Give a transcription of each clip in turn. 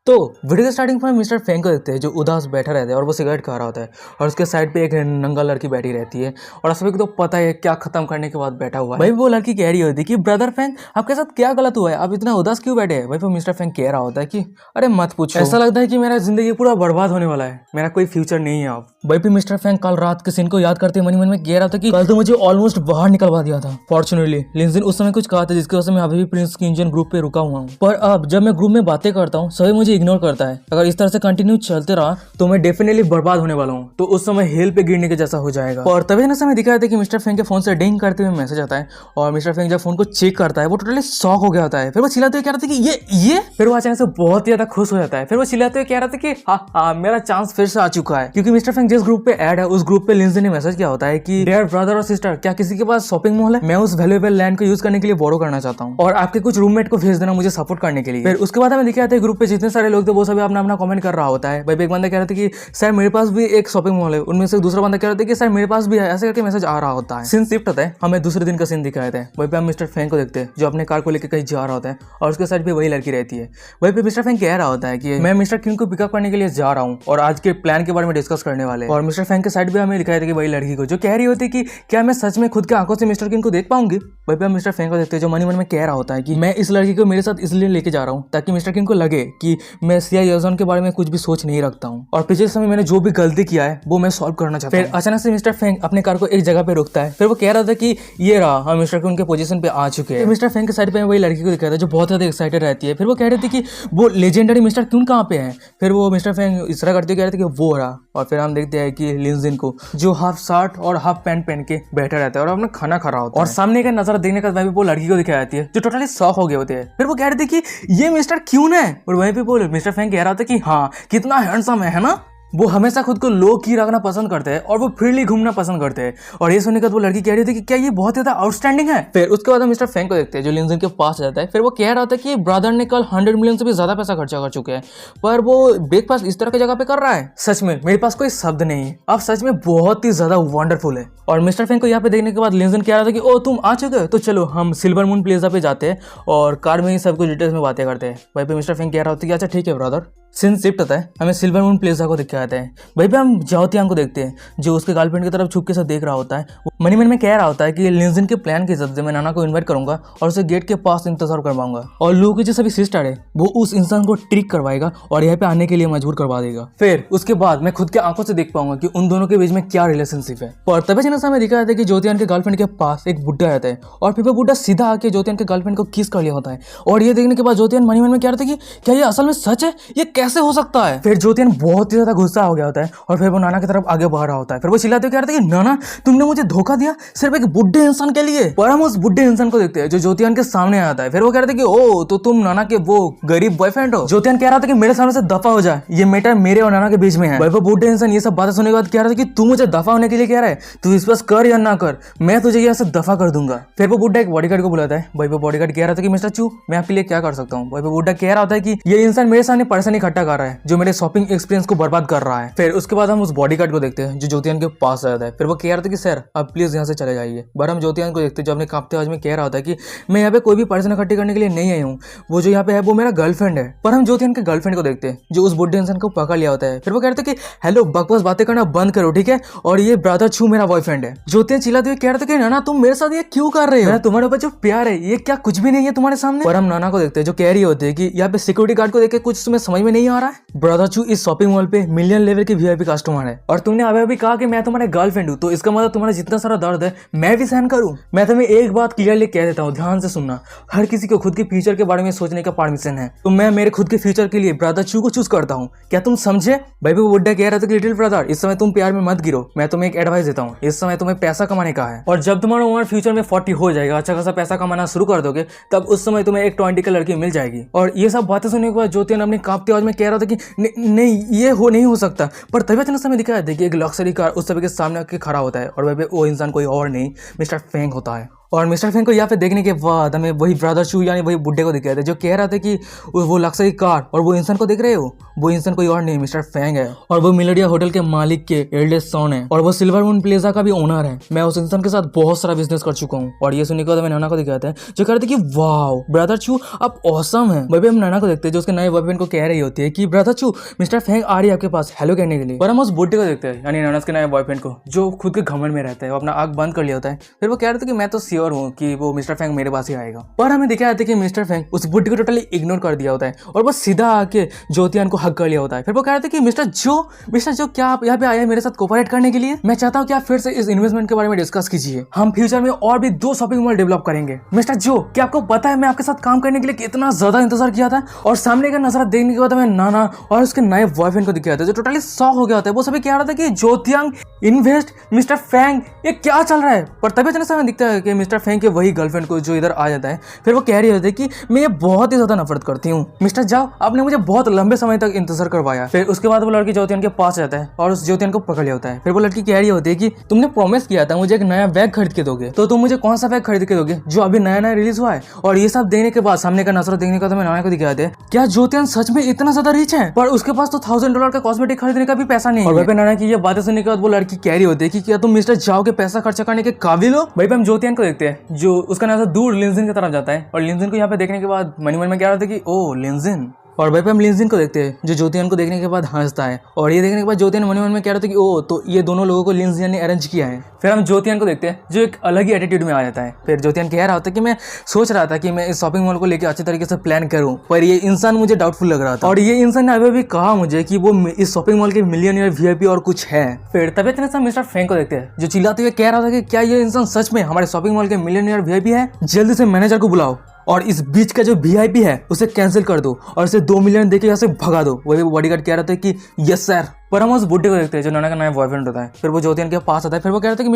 तो वीडियो के स्टार्टिंग में मिस्टर फेंग को देखते हैं जो उदास बैठा रहता है और वो सिगरेट खा रहा होता है और उसके साइड पे एक नंगा लड़की बैठी रहती है और सभी को तो पता है क्या खत्म करने के बाद बैठा हुआ है। भाई वो लड़की कह रही होती है कि ब्रदर फेंग आपके साथ क्या गलत हुआ है, आप इतना उदास क्यों बैठे हैं। भाई वो मिस्टर फेंग कह रहा होता है कि अरे मत पूछो, ऐसा लगता है कि मेरा जिंदगी पूरा बर्बाद होने वाला है, मेरा कोई फ्यूचर नहीं है अब। भाई फिर मिस्टर फेंग कल रात के सीन को याद करते मन मन में कह रहा था कि कल तो मुझे ऑलमोस्ट बाहर निकलवा दिया था। फॉर्चुनेटली लिंजिन उस समय कुछ कहा था जिसकी वजह से मैं अभी भी प्रिंस की इंजन ग्रुप पे रुका हुआ हूँ, पर अब जब मैं ग्रुप में बातें करता हूँ सभी मुझे इग्नोर करता है। अगर इस तरह से कंटिन्यू चलते रहा तो मैं डेफिनेटली बर्बाद होने वाला हूँ, तो उस समय हेल पे गिरने के जैसा हो जाएगा। और तभी ना समय दिखाया था कि मिस्टर फेंग के फोन से डिंग करते हुए मैसेज आता है और मिस्टर फेंग जब फोन को चेक करता है वो टोटली शॉक हो गया होता है। फिर वो चिल्लाते हुए कह रहा था कि ये फिर वो अचानक से बहुत ज्यादा खुश हो जाता है। फिर वो चिल्लाते हुए कह रहा था कि हाँ मेरा चांस फिर से आ चुका है, क्योंकि मिस्टर फेंग जिस ग्रुप पे ऐड है उस ग्रुप पे लिंजिन ने मैसेज किया होता है कि डियर ब्रदर और सिस्टर, क्या किसी के पास शॉपिंग मॉल है? मैं उस वैल्यूएबल लैंड को यूज करने के लिए बोरो करना चाहता हूँ और आपके कुछ रूममेट को भेज देना मुझे सपोर्ट करने के लिए। फिर उसके बाद हमें दिखाया था ग्रुप पे जितने सारे लोग थे वो सभी अपना अपना कमेंट कर रहा होता है। भाई एक बंदा कह रहा था कि सर मेरे पास भी एक शॉपिंग मॉल है, उनमें से दूसरा बंदा कह रहा था कि सर मेरे पास भी है, ऐसे करके मैसेज आ रहा होता है। सीन शिफ्ट होता है, हमें दूसरे दिन का सीन दिखाया था। वहीं पे हम मिस्टर फेंग को देखते हैं जो अपने कार को लेकर कहीं जा रहा होता है और उसके साइड पे वही लड़की रहती है। वहीं पे मिस्टर फेंग कह रहा होता है कि मैं मिस्टर किंग को पिकअप करने के लिए जा रहा हूँ और आज के प्लान के बारे में डिस्कस करने वाले। और मिस्टर फेंग के साइड पे हमें दिखाया था कि वही लड़की को जो कह रही होती है कि क्या मैं सच में खुद के आंखों से मिस्टर किंग को देख पाऊंगी। वहीं पे हम मिस्टर फेंग को देखते हैं जो मन में कह रहा होता है कि मैं इस लड़की को मेरे साथ इसलिए लेके जा रहा हूँ ताकि मिस्टर किंग को लगे कि मैं सिया योजन के बारे में कुछ भी सोच नहीं रखता हूँ और पिछले समय मैंने जो भी गलती किया है वो मैं सॉल्व करना चाहता हूँ। फिर अचानक से मिस्टर फेंग अपने कार को एक जगह पे रोकता है। फिर वो कह रहा था कि ये रहा, हम मिस्टर किंग के पोजीशन पे आ चुके हैं। मिस्टर फेंग के साइड पे वही लड़की को दिखाया था जो बहुत ज्यादा एक्साइटेड रहती है। फिर वो कह रही थी कि वो लेजेंडरी मिस्टर किंग कहाँ पे है। फिर वो मिस्टर फेंग इस तरह करते कह रहे थे कि वो रहा। और फिर हम देखते हैं कि लिंजिन को जो हाफ शर्ट और हाफ पैंट पहन के बैठा रहता है और अपना खाना खा रहा होता है और सामने का नजारा देखने के बाद वो लड़की को दिखाई जाती है जो टोटली शॉक हो गए होते हैं। फिर वो कह रहे थे कि ये मिस्टर क्यों है और वहीं पे बोले मिस्टर फेंग कह रहा था कि हाँ कितना हैंडसम है ना। वो हमेशा खुद को लो की रखना पसंद करते हैं और वो फ्रीली घूमना पसंद करते हैं। और ये सुनने के बाद वो लड़की कह रही थी कि क्या ये बहुत ज्यादा आउटस्टैंडिंग है। फिर उसके बाद हम मिस्टर फेंग को देखते हैं जो लिंजिन के पास जाता है। फिर वो कह रहा था कि ब्रदर ने कल 100 मिलियन से भी ज्यादा पैसा खर्चा कर चुके हैं, पर वो ब्रेकफास्ट इस तरह की जगह पे कर रहा है। सच में मेरे पास कोई शब्द नहीं है, अब सच में बहुत ही ज्यादा वंडरफुल है। और मिस्टर फेंग को यहाँ पे देखने के बाद लिंजिन कह रहा था कि ओ तुम आ चुके हो, तो चलो हम सिल्वर मून प्लेजा पे जाते हैं और कार में ही सब कुछ डिटेल्स में बातें करते हैं। वहीं पे मिस्टर फेंग कह रहा होता है कि अच्छा ठीक है ब्रदर। सीन शिफ्ट होता है, हमें सिल्वर मून प्लेजा को दिखाया जाता है। वहीं पे हम जाओतियांग को देखते हैं जो उसके गर्लफ्रेंड की तरफ छुपके से देख रहा होता है। मन में कह रहा होता है कि लिंजिन के प्लान की इज्जत से मैं नाना को इन्वाइट करूंगा और उसे गेट के पास इंतजार करवाऊंगा और लू की जो सभी सिस्टर है वो उस इंसान को ट्रिक करवाएगा और यहाँ पे आने के लिए मजबूर करवा देगा। फिर उसके बाद मैं खुद के आंखों से देख पाऊंगा कि उन दोनों के बीच में क्या रिलेशनशिप है। और तभी जैसा हमें दिखाया था कि ज्योतियान के गर्लफ्रेंड के पास एक बुड्ढा रहता है और फिर वो बुड्ढा सीधा आके ज्योतियान के गर्लफ्रेंड को किस कर लिया होता है। और ये देखने के बाद ज्योतियान मन में कह रहा था कि क्या ये असल में सच है, ये कैसे हो सकता है। फिर ज्योतियान बहुत ही ज्यादा गुस्सा हो गया होता है और फिर वो नाना की तरफ आगे बढ़ रहा होता है। फिर वो चिल्लाते हुए कह रहा था कि नाना तुमने मुझे धोखा दिया सिर्फ एक बुड्ढे इंसान के लिए। पर हम उस बुड्ढे इंसान को देखते हैं जो ज्योतियान के सामने आता है। फिर वो कह रहे थे कि ओ तो तुम नाना के वो गरीब बॉयफ्रेंड हो। ज्योतियान कह रहा था कि मेरे सामने से दफा हो जाए, ये मैटर मेरे और नाना के बीच में है। वो बुड्ढे इंसान ये सब बातें सुनने के बाद कह रहा था कि तू मुझे दफा होने के लिए कह रहा है, तू इस पर कर या ना कर, मैं तुझे यहाँ से दफा कर दूंगा। फिर वो बुड्ढा एक बॉडीगार्ड को बुलाता है। भाई वो बॉडीगार्ड कह रहा था कि मिस्टर चू मैं आपके लिए क्या कर सकता हूँ। भाई वो बुड्ढा कह रहा होता है कि ये इंसान मेरे सामने पर्सन इकट्ठा कर रहा है जो मेरे शॉपिंग एक्सपीरियंस को बर्बाद कर रहा है। फिर उसके बाद हम उस बॉडीगार्ड को देखते हैं जो ज्योतियान के पास आता है। फिर वो कह रहा था कि सर आप प्लीज यहाँ से चले जाइए। पर हम ज्योतियान को देखते हैं जो अपने कांपते आवाज में कह रहा होता है कि मैं यहाँ पे कोई भी पर्सन इकट्ठी करने के लिए नहीं आई हूँ, वो जो यहाँ पे है वो मेरा गर्लफ्रेंड है। पर हम ज्योतियान के गर्लफ्रेंड को देखते हैं जो उस बुड्ढे इंसान को पकड़ लिया होता है। फिर वो कह रहे थे कि हेलो बकवास बातें करना बंद करो ठीक है, और ये ब्रदर छू मेरा बॉयफ्रेंड है। ज्योतियान चिल्लाते हुए कह रहे थे कि नाना तुम मेरे साथ ये क्यों कर रहे हो, तुम्हारे ऊपर जो प्यार है ये क्या कुछ भी नहीं है तुम्हारे सामने। और हम नाना को देखते हैं जो कह रही होती है कि यहाँ पे सिक्योरिटी गार्ड को देख के कुछ तुम्हें समझ में नहीं आ रहा है। ब्रदर छू इस शॉपिंग मॉल पे मिलियन लेवल के वीआईपी कस्टमर है और तुमने अभी कहा कि मैं तुम्हारे गर्लफ्रेंड हूँ, तो इसका मतलब तुम्हारा जितना सारा दर्द है मैं भी सहन करूँ। मैं तुम्हें एक बात क्लियरली कह देता हूँ, ध्यान से सुनना, हर किसी को खुद के फ्यूचर के बारे में सोचने का परमिशन है, तो मैं मेरे खुद के फ्यूचर के लिए ब्रदर छू को चूज करता हूँ। क्या तुम समझे। भाई वो बुड्ढा कह रहा था कि लिटिल ब्रदर इस समय तुम प्यार में मत गिरो, मैं तुम्हें एक एडवाइस देता हूँ, इस समय तुम्हें पैसा कमाने का है और जब तुम्हारा उम्र फ्यूचर में 40 हो जाएगा, अच्छा खासा पैसा कमाना शुरू कर दोगे, तब उस समय तुम्हें एक 20 का लड़की मिल जाएगी। और ये सब बातें सुनने के बाद ज्योतियान अपनी कांपती आवाज में कह रहा था कि नहीं ये नहीं हो सकता। पर तभी अचानक समय दिखाया था कि एक लग्जरी कार उस सभी के सामने आके खड़ा होता है और वह वो इंसान कोई और नहीं मिस्टर फेंग होता है। और मिस्टर फेंग को यहाँ पे देखने के बाद हमें वही ब्रदर चू यानी वही बुड्ढे को दिखाया था जो कह रहा था कि वो लक्जरी कार और वो इंसान को देख रहे हो, वो इंसान कोई और नहीं मिस्टर फेंग है और वो मिलेडिया होटल के मालिक के एल्डेस्ट सन है और वो सिल्वर मून प्लेजा का भी ओनर है। मैं उस इंसान के साथ बहुत सारा बिजनेस कर चुका हूँ। और ये सुनने के बाद हमें नाना को दिखाते हैं जो कह रहे थे कि वाओ ब्रदर चू आप ऑसम है। वही हम नाना को देखते हैं जो उसके नए बॉयफ्रेंड को कह रही होती है कि ब्रदर चू मिस्टर फेंग आ रही है आपके पास हेलो कहने के लिए। और हम उस बुड्ढे को देखते हैं यानी नाना के नए बॉयफ्रेंड को जो खुद के घमंड में रहता है, वो अपना आंख बंद कर लिया होता है। फिर वो कह रहे थे कि मैं तो श्योर हूँ कि वो मिस्टर फेंग मेरे पास ही आएगा। पर हमें दिखाया था कि मिस्टर फेंग उस बुड्ढे को टोटली इग्नोर कर दिया होता है और वो सीधा आके ज्योतियान को हक कर लिया होता है। फिर वो कह रहे थे कि मिस्टर जो क्या आप यहाँ पे आए मेरे साथ कोऑपरेट करने के लिए? मैं चाहता हूँ कि आप फिर से इस इन्वेस्टमेंट के बारे में डिस्कस कीजिए। हम फ्यूचर में और भी 2 शॉपिंग मॉल डेवलप करेंगे। मिस्टर जो, क्या आपको पता है मैं आपके साथ काम करने के लिए कितना ज्यादा इंतजार किया था? और सामने का नजारा देखने के बाद हमें नाना और उसके नए बॉयफ्रेंड को दिखाया था जो टोटली शॉक हो गया होता है। वो सभी कह रहा था कि ज्योतियांग इन्वेस्ट मिस्टर फेंग ये क्या चल रहा है? पर तभी अचानक से हमें दिखता है कि मिस्टर फेंग के वही गर्लफ्रेंड को जो इधर आ जाता है। फिर वो कह रही होती है कि मैं ये बहुत ही ज्यादा नफरत करती हूँ। मिस्टर जाओ, आपने मुझे बहुत लंबे समय तक इंतजार करवाया। फिर उसके बाद वो लड़की ज्योतियान के पास जाता है और उस ज्योतियान को पकड़ लिया होता है। फिर वो लड़की कह रही होती है कि तुमने प्रॉमिस किया था मुझे एक नया बैग खरीद के दोगे, तो तुम मुझे कौन सा बैग खरीद के दोगे जो अभी नया नया रिलीज हुआ है? और ये सब देखने के बाद सामने का नजर देखने का तो मैं नाना को दिखाते हैं क्या ज्योतियान सच में इतना ज्यादा रिच है? पर उसके पास तो $1000 का कॉस्मेटिक खरीदने का भी पैसा नहीं है। और वहीं पे नाना की ये बातें सुनने के बाद वो लड़की कह रही होती है कि क्या तुम मिस्टर जाओ के पैसा खर्चा करने के काबिल हो? वहीं पे हम ज्योतियान को देखते हैं जो उसका नजर दूर लिंजिन की तरफ जाता है और लिंजिन को यहाँ पे देखने के बाद मन में कह रहा था कि ओ लिंजिन। और वहीं पे हम लिंजिन को देखते हैं जो ज्योतियान को देखने के बाद हंसता है और ये देखने के बाद ज्योतियान मन में कह रहा था कि ओ तो ये दोनों लोगों को लिंजिन ने अरेंज किया है। फिर हम ज्योतियान को देखते हैं जो एक अलग ही एटीट्यूड में आ जाता है। फिर ज्योतियान कह रहा होता है कि मैं सोच रहा था कि मैं इस शॉपिंग मॉल को लेकर अच्छे तरीके से प्लान करूं, पर ये इंसान मुझे डाउटफुल लग रहा था और ये इंसान ने अभी भी कहा मुझे कि वो इस शॉपिंग मॉल के मिलियनियर वीआईपी और कुछ है। फिर तभी अचानक से मिस्टर फेंग को देखते हैं जो चिल्लाते हुए कह रहा था कि क्या ये इंसान सच में हमारे शॉपिंग मॉल के मिलियनियर वीआईपी है? जल्दी से मैनेजर को बुलाओ और इस बीच का जो वीआईपी है उसे कैंसिल कर दो और इसे 2 मिलियन देके यहाँ से भगा दो। वही बॉडीगार्ड कह रहा था कि यस सर। पर हम उस बुड्ढे को देखते हैं जो नाना का नया बॉयफ्रेंड होता है। फिर वो ज्योतियान के पास आता है। फिर वो कह रहा था कि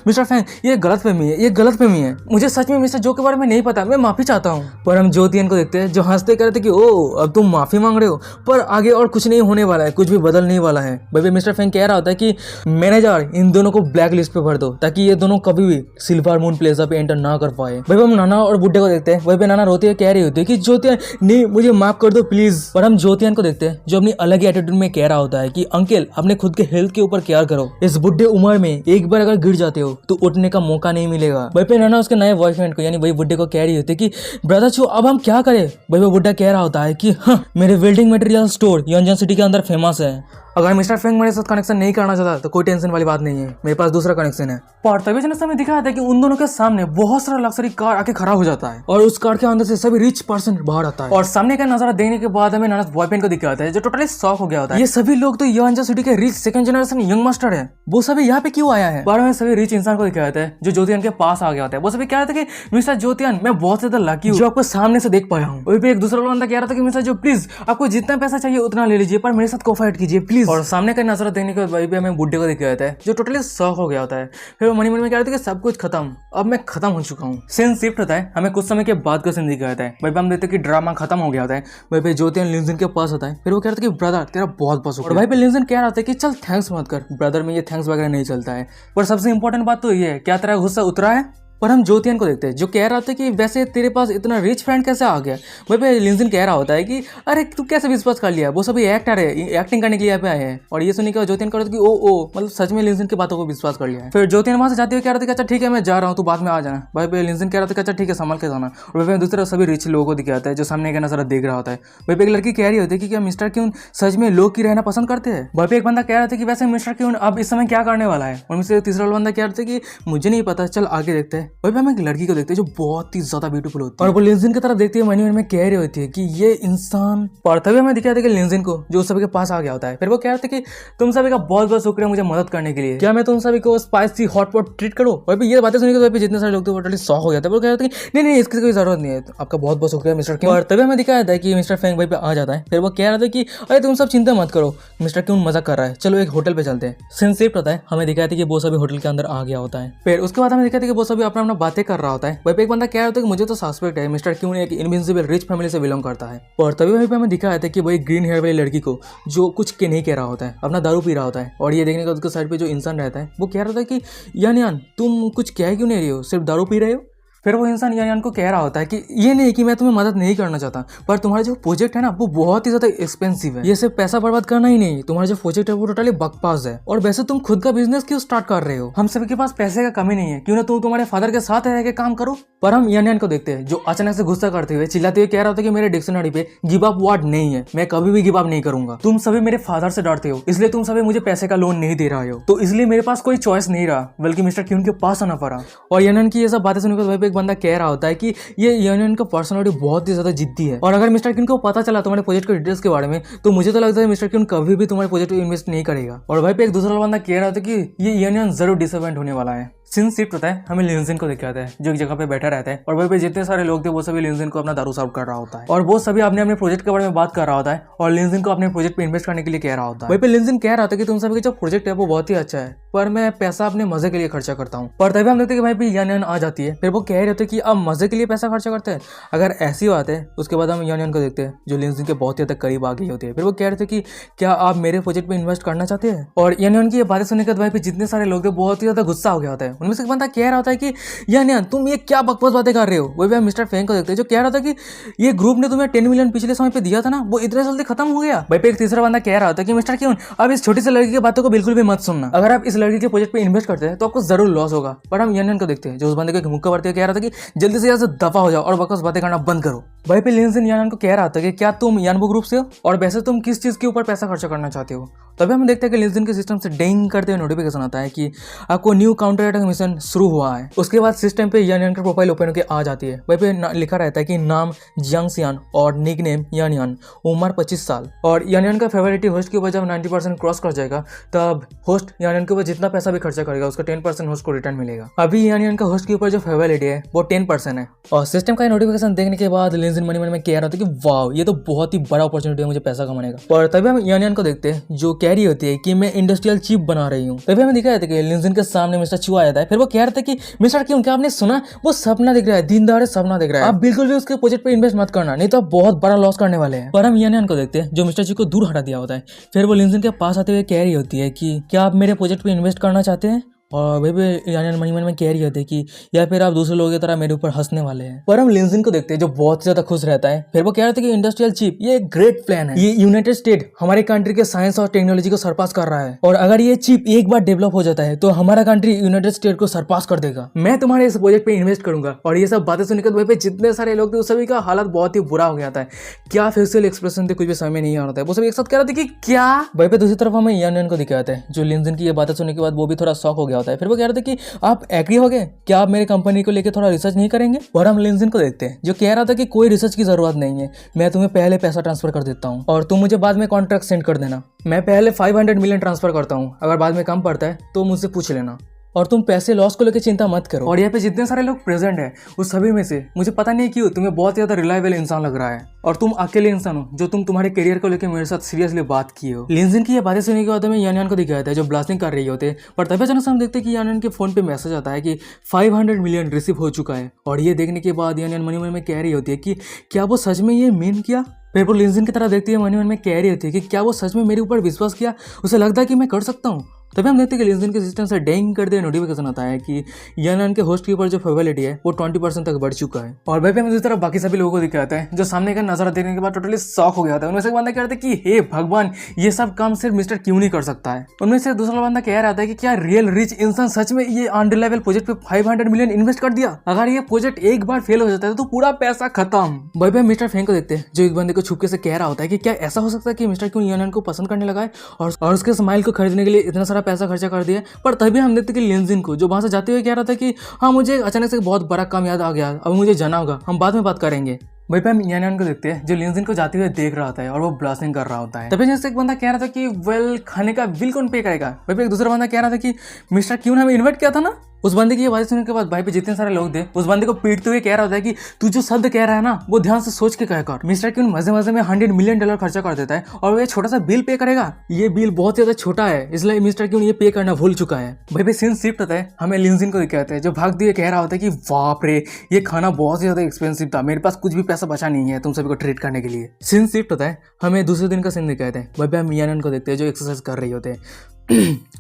मिस्टर फेंग ये गलतफहमी है, मुझे सच में मिस्टर जो के बारे में नहीं पता, मैं माफी चाहता हूँ। पर हम ज्योतियान को देखते हैं जो हंसते कह रहे थे कि ओ अब तुम माफी मांग रहे हो, पर आगे और कुछ नहीं होने वाला है, कुछ भी बदलने वाला है। भाई मिस्टर फेंग कह रहा होता है कि मैनेजर इन दोनों को ब्लैक लिस्ट पे भर दो ताकि ये दोनों कभी भी सिल्वर मून प्लेजा पे एंटर ना कर पाए। भाई हम नाना और बुड्ढे को देखते हैं। वही पे नाना रोते हुए कह रही होती है कि ज्योतियान नहीं मुझे माफ कर दो प्लीज। पर हम ज्योतियान को देखते हैं जो अपनी अलग ही एटीट्यूड में कह रहा होता है कि अंकल अपने खुद के हेल्थ के ऊपर केयर करो, इस बुढ़े उम्र में एक बार अगर गिर जाते हो तो उठने का मौका नहीं मिलेगा। वही पे नाना उसके नए बॉयफ्रेंड को यानी वही बुड्ढे को कह रही होती है कि ब्रदर चो अब हम क्या करें? वही वो बुड्ढा कह रहा होता है कि मेरे वेल्डिंग मटेरियल स्टोर यंजन सिटी के अंदर फेमस है, अगर मिस्टर फेंग मेरे साथ कनेक्शन नहीं करना चाहता तो कोई टेंशन वाली बात नहीं है, मेरे पास दूसरा कनेक्शन है। पर तभी हमें दिखाया था कि उन दोनों के सामने बहुत सारा लग्जरी कार आके खड़ा हो जाता है और उस कार के अंदर से सभी रिच पर्सन बाहर आता है और सामने का नजारा देखने के बाद हमें नाना बॉयफ्रेंड को दिखाता है जो टोटली शॉक हो गया होता है। ये सभी लोग तो यंजन सिटी के rich second generation young master है, वो सभी यहाँ पे क्यों आया है? बार में सभी रिच इंसान को दिखाया है जो ज्योतियान के पास आ गया होता है। वो सभी कह रहे थे कि मिस्टर ज्योतियान मैं बहुत ज्यादा लकी हूँ जो आपको सामने से देख पाया हूँ। वही पे एक दूसरा बंदा कह रहा था कि मिस्टर जो प्लीज आपको जितना पैसा चाहिए उतना ले लीजिए पर मेरे साथ कोऑपरेट कीजिए प्लीज। और सामने का नजारा देखने के बाद वही पे हमें बुड्ढे को दिखाया जाता है जो टोटली शॉक हो गया होता है। फिर वो मन में कह रहे थे कि सब कुछ खत्म, अब मैं खत्म हो चुका हूँ। सीन शिफ्ट होता है, हमें कुछ समय के बाद का सीन दिखाया जाता है। वही पे हम देखते हैं कि ड्रामा खत्म हो गया होता है। वही पे ज्योतियान लिंजिन के पास होता है। फिर वो कह रहा था कि ब्रदर तेरा बहुत बहुत शुक्रिया। और वही पे लिंजिन कह रहा था कि चल थैंक्स मत कर, ब्रदर में ये थैंक्स वगैरह नहीं चलता है। पर सबसे इंपॉर्टेंट बात तो ये है क्या तेरा गुस्सा उतरा है? पर हम ज्योतियान को देखते हैं जो कह रहा था कि वैसे तेरे पास इतना रिच फ्रेंड कैसे आ गया। वही पे लिंजिन कह रहा होता है कि अरे तू कैसे विश्वास कर लिया, वो सभी एक्टर है, एक्टिंग करने के लिए यहाँ पे आए हैं। और ये सुनने के बाद ज्योतियान कह रहा था कि ओ मतलब सच में लिंजिन की बातों को विश्वास कर लिया है। फिर ज्योतियान वहां से जाते हुए कह रहा था कि अच्छा ठीक है मैं जा रहा हूँ, तू बाद में आ जाना। वही पे लिंजिन कह रहा था कि अच्छा ठीक है संभाल के जाना। और वही पे दूसरे सभी रिच लोगों को दिखाता है जो सामने का नजर देख रहा होता है। वही पे एक लड़की कह रही होती है कि क्या मिस्टर क्यून सच में लोग की रहना पसंद करते हैं? वही पे एक बंदा कह रहा था कि वैसे मिस्टर क्यून अब इस समय क्या करने वाला है? और मुझसे तीसरा बंदा कह रहा था कि मुझे नहीं पता, चल आगे देखते हैं। वही पे हम एक लड़की देखते हैं जो बहुत ही ज्यादा ब्यूटीफुल होती है और वो लिंजिन की तरफ देखते हुए मन में कह रही होती है कि ये इंसान। पर तभी हमें दिखाया था कि लिंजिन को जो सभी के पास आ गया होता है। फिर वो कह रहा था कि तुम सभी का बहुत बहुत शुक्रिया मुझे मदद करने के लिए, क्या मैं तुम सभी को स्पाइसी हॉटपॉट ट्रीट करूं? वही ये बातें सुनकर वही जितने सारे लोग थे वो टोटली शॉक हो गया था। वो कह रहा था कि नहीं इसकी कोई जरूरत नहीं है, आपका बहुत बहुत शुक्रिया मिस्टर क्यून। और तभी हमें दिखाया था कि मिस्टर फेंग वही पे आ जाता है। फिर वो कह रहा था कि अरे तुम सब चिंता मत करो, मिस्टर क्यून मजाक कर रहा है, चलो एक होटल पे चलते हैं। सीन शिफ्ट होता है, हमें दिखाया था कि वो सभी होटल के अंदर आ गया होता है। फिर उसके बाद हमें दिखाया था कि वो सभी अपना अपना बातें कर रहा होता है। वही पे एक बंदा कह रहा था कि मुझे तो सस्पेक्ट है मिस्टर क्यून एक इनविंसिबल रिच फैमिली से बिलोंग करता है। और तभी वहीं पे हमें दिखाया था कि वही ग्रीन हेयर वाली लड़की को जो कुछ के नहीं कह रहा होता है, अपना दारू पी रहा होता है। और ये देखने का उसके साइड पे जो इंसान रहता है वो कह रहा था कि यान तुम कुछ कह क्यों नहीं रही हो, सिर्फ दारू पी रहे हो? फिर वो इंसान यान को कह रहा होता है कि ये नहीं कि मैं तुम्हें मदद नहीं करना चाहता, पर तुम्हारा जो प्रोजेक्ट है ना वो बहुत ही ज्यादा एक्सपेंसिव है, ये सिर्फ पैसा बर्बाद करना ही नहीं, तुम्हारा जो प्रोजेक्ट है वो टोटली बकवास है। और वैसे तुम खुद का बिजनेस क्यों स्टार्ट कर रहे हो, हम सभी के पास पैसे का कमी नहीं है, क्यों ना तुम तुम्हारे फादर के साथ रह के काम करो। पर हम यान को देखते हैं जो अचानक से गुस्सा करते हुए चिल्लाते हुए कह रहा था कि मेरे डिक्शनरी पे गिव अप वर्ड नहीं है, मैं कभी भी गिव अप नहीं करूंगा। तुम सभी मेरे फादर से डरते हो, इसलिए तुम सभी मुझे पैसे का लोन नहीं दे रहे हो, तो इसलिए मेरे पास कोई चॉइस नहीं रहा, बल्कि मिस्टर क्यून के पास आना पड़ा। और यान की ये सब बातें सुनकर वहीं पे एक बंदा कह रहा होता है कि ये यान का पर्सनालिटी बहुत ही ज्यादा जिद्दी है, और अगर मिस्टर क्यून को पता चला तुम्हारे प्रोजेक्ट के डिटेल्स के बारे में, तो मुझे तो लगता है मिस्टर क्यून कभी भी तुम्हारे प्रोजेक्ट में इन्वेस्ट नहीं करेगा। और भाई पे एक दूसरा बंदा कह रहा था कि ये यान जरूर डिसअपॉइंट होने वाला है। सीन शिफ्ट होता है, हमें लिंजिन को दिखाता है जो एक जगह पे बैठा रहता है, और वहीं पे जितने सारे लोग थे वो सभी लिंजिन को अपना दारू सर्व कर रहा होता है, और वो सभी अपने अपने प्रोजेक्ट के बारे में बात कर रहा होता है, और लिंजिन को अपने प्रोजेक्ट पे इन्वेस्ट करने के लिए कह रहा होता है। वहीं पे लिंजिन कह रहा था कि तुम सभी का जो प्रोजेक्ट है वो बहुत ही अच्छा है, पर मैं पैसा अपने मजे के लिए खर्चा करता हूँ। पर तभी हम देखते हैं कि भाई पे यान आ जाती है, फिर वो कह रहे थे कि आप मजे के लिए पैसा खर्चा करते हैं। अगर ऐसी बात है, उसके बाद हम यान को देखते हैं जो लिंजिन के बहुत ही ज्यादा करीब आ गई होती है। फिर वो कह रहे थे कि क्या आप मेरे प्रोजेक्ट पे इन्वेस्ट करना चाहते हैं। और यान की ये बातें सुनने के बाद भाई पे जितने सारे लोग थे बहुत ही ज्यादा गुस्सा हो गया होता है। उनमें से एक बंदा कह रहा होता है कि यान तुम ये क्या बकवास बातें कर रहे हो। वही हम मिस्टर फैंग को देखते हैं जो कह रहा था कि ये ग्रुप ने तुम्हें 10 मिलियन पिछले समय पे दिया था ना, वो इतने जल्दी खत्म हो गया। भाई पे एक तीसरा बंदा कह रहा होता है कि मिस्टर क्यून अब इस छोटी सी लड़की की बातों को बिल्कुल भी मत सुनना, अगर आप इस लड़की के प्रोजेक्ट पे इन्वेस्ट करते हैं तो आपको जरूर लॉस होगा। पर हम यान को देखते हैं जो उस बंदे को मुक्का बढ़ते कह रहा था कि जल्दी से यहाँ से दफा हो जाओ और बकवास बातें करना बंद करो। भाई पे लिंजिन यान को कह रहा था कि क्या तुम यानबो ग्रुप से हो और वैसे तुम किस चीज के ऊपर पैसा खर्चा करना चाहते हो। तभी हम देखते हैं कि लिंजिन के सिस्टम से डिंग करते हुए नोटिफिकेशन आता है कि आपको न्यू काउंटर अटैक मिशन शुरू हुआ है। उसके बाद सिस्टम पे यान का प्रोफाइल ओपन होकर आ जाती है। वहीं पे लिखा रहता है कि नाम जियांग सियान और निक नेम यान, उम्र 25 साल। और यान का फेवरेट होस्ट के ऊपर जब 90% क्रॉस कर जाएगा तब होस्ट यान के ऊपर जितना पैसा भी खर्चा करेगा उसका 10% होस्ट को रिटर्न मिलेगा। अभी यान का होस्ट के ऊपर जो फेवरेट है वो 10% है। और सिस्टम का नोटिफिकेशन देखने के बाद लिंजिन मन में कह रहा था कि वाह ये तो बहुत ही बड़ा अपॉर्चुनिटी है मुझे पैसा कमाने का। पर तभी हम यान को देखते हैं जो कह रही होती है कि मैं इंडस्ट्रियल चिप बना रही हूँ। तभी हमें दिखाया था कि लिंजिन के सामने मिस्टर चू आया था। फिर वो कह रहा था कि मिस्टर क्यों, क्या आपने सुना, वो सपना दिख रहा है, दिन दहाड़े सपना दिख रहा है, आप बिल्कुल भी उसके प्रोजेक्ट पे इन्वेस्ट मत करना, नहीं तो आप बहुत बड़ा लॉस करने वाले हैं। पर हम यान को देखते हैं जो मिस्टर चू को दूर हटा दिया होता है। फिर वो लिंजिन के पास आते हुए कह रही होती है कि क्या आप मेरे प्रोजेक्ट पे इन्वेस्ट करना चाहते हैं। और वही पे यान मन में कह रही होती है कि या फिर आप दूसरे लोगों की तरह मेरे ऊपर हंसने वाले हैं। पर हम लिंजिन को देखते हैं जो बहुत ज्यादा खुश रहता है। फिर वो कह रहे थे कि इंडस्ट्रियल चिप ये एक ग्रेट प्लान है, ये यूनाइटेड स्टेट हमारे कंट्री के साइंस और टेक्नोलॉजी को सरपास कर रहा है, और अगर ये चिप एक बार डेवलप हो जाता है तो हमारा कंट्री यूनाइटेड स्टेट को सरपास कर देगा। मैं तुम्हारे इस प्रोजेक्ट पे इन्वेस्ट करूंगा। और ये सब बातें सुनकर वहीं पे जितने सारे लोग थे उस सभी का हालत बहुत ही बुरा हो गया था। क्या फेशियल एक्सप्रेशन थे कुछ भी समझ में नहीं आ रहा था, वो सब एक साथ कह रहे थे कि क्या। वहीं पे दूसरी तरफ हमें यान को दिखाते हैं जो लिंजिन की ये बातें सुनने के बाद वो भी थोड़ा शॉक हो गया होता है। फिर वो कह रहे थे कि आप एग्री हो गए, क्या आप मेरे कंपनी को लेकर थोड़ा रिसर्च नहीं करेंगे। और हम लिंजिन को देखते हैं जो कह रहा था कि कोई रिसर्च की जरूरत नहीं है, मैं तुम्हें पहले पैसा ट्रांसफर कर देता हूँ और तुम मुझे बाद में कॉन्ट्रैक्ट सेंड कर देना। मैं पहले 500 मिलियन ट्रांसफर करता हूँ, अगर बाद में कम पड़ता है तो मुझसे पूछ लेना, और तुम पैसे लॉस को लेकर चिंता मत करो। और यहाँ पे जितने सारे लोग प्रेजेंट हैं उस सभी में से मुझे पता नहीं क्यों तुम्हें बहुत ज्यादा रिलायबल इंसान लग रहा है, और तुम अकेले इंसान हो जो तुम्हारे करियर को लेकर मेरे साथ सीरियसली बात किए हो। लिंजिन की ये बातें सुनने के बाद हमें यान को दिखाया था जो ब्लास्टिंग कर रही होते, पर तभी अचानक हम देखते हैं कि यान के फोन पे मैसेज आता है कि 500 मिलियन रिसीव हो चुका है। और ये देखने के बाद यान मन में कह रही होती है कि क्या वो सच में ये मीन किया। फिर वो लिंजिन की तरह देखती है, मन में कह रही होती है कि क्या वो सच में मेरे ऊपर विश्वास किया, उसे लगता है कि मैं कर सकता हूँ। तभी हम देखते हैं कि लिंजिन के सिस्टम से डेंग करते हुए नोटिफिकेशन आता है कि यान के होस्ट के ऊपर जो फेवरेट है वो 20% तक बढ़ चुका है। और भाई पे मुझे तरफ बाकी सभी लोगों को दिखाता है जो सामने का नजारा देखने के बाद टोटली शॉक हो गया था। उनमें से एक बंदा कह रहा था कि हे भगवान, ये सब काम सिर्फ मिस्टर क्यों नहीं कर सकता है। उनमें से दूसरा बंदा कह रहा था कि क्या रियल रिच इंसान सच में ये अनरिलायबल प्रोजेक्ट पे 500 मिलियन इन्वेस्ट कर दिया। अगर ये प्रोजेक्ट एक बार फेल हो जाता है तो पूरा पैसा खत्म। भाई मिस्टर फैंग को देखते हैं जो एक बंदे को छुपके से कह रहा होता है कि क्या ऐसा हो सकता है कि मिस्टर क्यों यान को पसंद करने लगा है और उसके स्माइल को खरीदने के लिए इतना सारा पैसा खर्चा कर दिया। पर तभी हम देखते कि लिंजिन को जो वहां से जाते हुए कह रहा था कि हाँ मुझे अचानक से बहुत बड़ा काम याद आ गया, अब मुझे जाना होगा, हम बाद में बात करेंगे। वहीं पे हम यान को देखते हैं जो लिंजिन को जाते हुए देख रहा होता है और वो ब्लास्टिंग कर रहा होता है। तभी जैसे एक बंदा कह रहा था कि वेल खाने का बिल कौन पे करेगा। वहीं पे एक दूसरा बंदा कह रहा था कि मिस्टर क्यों ने हमें इन्वाइट किया था ना। उस बंदे की ये बात सुनने के बाद भाई पे जितने सारे लोग थे उस बंदे को पीटते हुए कह रहा होता है कि तू जो शब्द कह रहा है ना वो ध्यान से सोच के कह कर। मिस्टर क्यून मजे मजे में $100 मिलियन खर्चा कर देता है और वो ये छोटा सा बिल पे करेगा। ये बिल बहुत ज्यादा छोटा है इसलिए मिस्टर क्यून ये पे करना भूल चुका है। भाई पे सीन शिफ्ट होता है, हमें लिंजिन को दिखाते हैं जो भागते हुए कह रहा होता है कि बाप रे ये खाना बहुत ज्यादा एक्सपेंसिव था, मेरे पास कुछ भी पैसा बचा नहीं है तुम सभी को ट्रीट करने के लिए। सीन शिफ्ट होता है, हमें दूसरे दिन का सीन दिखाते हैं। वहीं पे हम यानन को देखते हैं जो एक्सरसाइज कर रही होते हैं।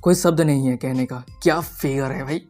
कोई शब्द नहीं है कहने का, क्या फिगर है भाई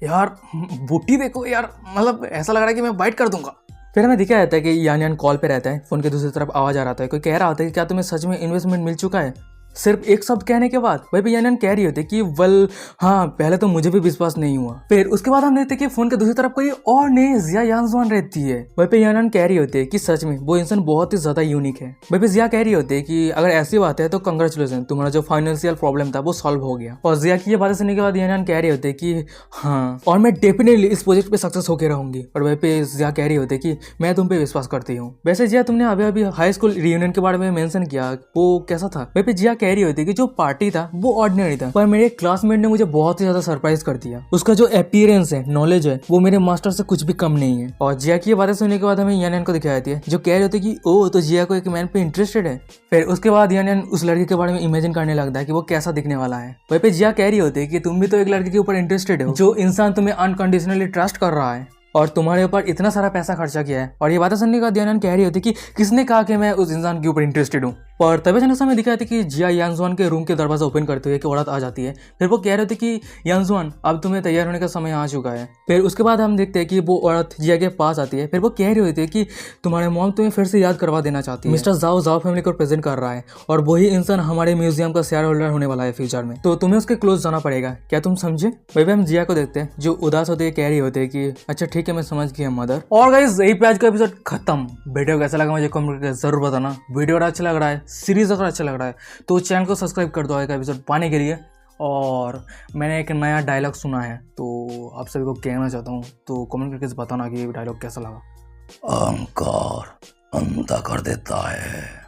यार, बूटी देखो यार, मतलब ऐसा लग रहा है कि मैं बाइट कर दूंगा। फिर हमें दिखाया जाता है कि यान कॉल पे रहता है, फोन के दूसरी तरफ आवाज आ रहा था, कोई कह रहा होता है कि क्या तुम्हें सच में इन्वेस्टमेंट मिल चुका है। सिर्फ एक शब्द कहने के बाद वही पे यान कह रही होती कि वेल हाँ, पहले तो मुझे भी विश्वास नहीं हुआ। फिर उसके बाद हम देखते कि फोन के दूसरी तरफ कोई और नहीं जिया यानजुआन रहती है। वही पे यान कह रही होती है कि सच में वो इंसान बहुत ही ज्यादा यूनिक है। वही पे जिया कह रही होती है कि अगर ऐसी बात है तो कंग्रेचुलेशन, तुम्हारा जो फाइनेंशियल प्रॉब्लम था वो सॉल्व हो गया। और जिया की ये बातें सुनने के बाद यान कह रही होती है कि हाँ, और मैं डेफिनेटली इस प्रोजेक्ट पे सक्सेस होकर रहूंगी। और वही पे जिया कह रही होती है कि मैं तुम पे विश्वास करती हूँ। वैसे जिया, तुमने अभी अभी हाई स्कूल रियूनियन के बारे में मेंशन किया, वो कैसा था? वही पे जिया कह रही होती है कि जो पार्टी था वो ऑर्डिनरी था, पर मेरे क्लासमेट ने मुझे बहुत ही ज्यादा सरप्राइज कर दिया। उसका जो अपीयरेंस है, नॉलेज है, वो मेरे मास्टर से कुछ भी कम नहीं है। और जिया की ये बातें सुनने के बाद हमें यान को दिखाई जाती है जो कह रहे होते कि ओ, तो जिया को एक मैन पे इंटरेस्टेड है। फिर उसके बाद यान उस लड़के के बारे में इमेजिन करने लगता है कि वो कैसा दिखने वाला है। वहीं पे जिया कह रही होती है कि तुम भी तो एक लड़के के ऊपर इंटरेस्टेड हो, जो इंसान तुम्हें अनकंडीशनली ट्रस्ट कर रहा है और तुम्हारे ऊपर इतना सारा पैसा खर्चा किया है। और ये बातें सुनने के बाद यान कह रही होती कि किसने कहा कि मैं उस इंसान के ऊपर इंटरेस्टेड हूँ। और तभी अचानक समय दिखाई थी कि जिया यानजुआन के रूम के दरवाजा ओपन करते हुए एक औरत आ जाती है। फिर वो कह रहे थे कि यानजुआन, अब तुम्हें तैयार होने का समय आ चुका है। फिर उसके बाद हम देखते हैं कि वो औरत जिया के पास आती है। फिर वो कह रही होती है कि तुम्हारे मॉम तुम्हें फिर से याद करवा देना चाहती है। मिस्टर जाओ जाओ फैमिली को प्रेजेंट कर रहा है और वही इंसान हमारे म्यूजियम का शेयर होल्डर होने वाला है फ्यूचर में, तो तुम्हें उसके क्लोज जाना पड़ेगा। क्या तुम समझे? वही पे हम जिया को देखते हैं जो उदास होते हुए कह रही होते हैं कि अच्छा ठीक है, मैं समझ गया मदर। और गाइस, यही पे आज का एपिसोड खत्म। वीडियो कैसा लगा मुझे कमेंट करके जरूर बताना। वीडियो अगर अच्छा लग रहा है, सीरीज अगर अच्छा लग रहा है तो चैनल को सब्सक्राइब कर दो आगे का एपिसोड पाने के लिए। और मैंने एक नया डायलॉग सुना है तो आप सभी को कहना चाहता हूँ, तो कमेंट करके बताना कि ये डायलॉग कैसा लगा। अहंकार अंधा कर देता है।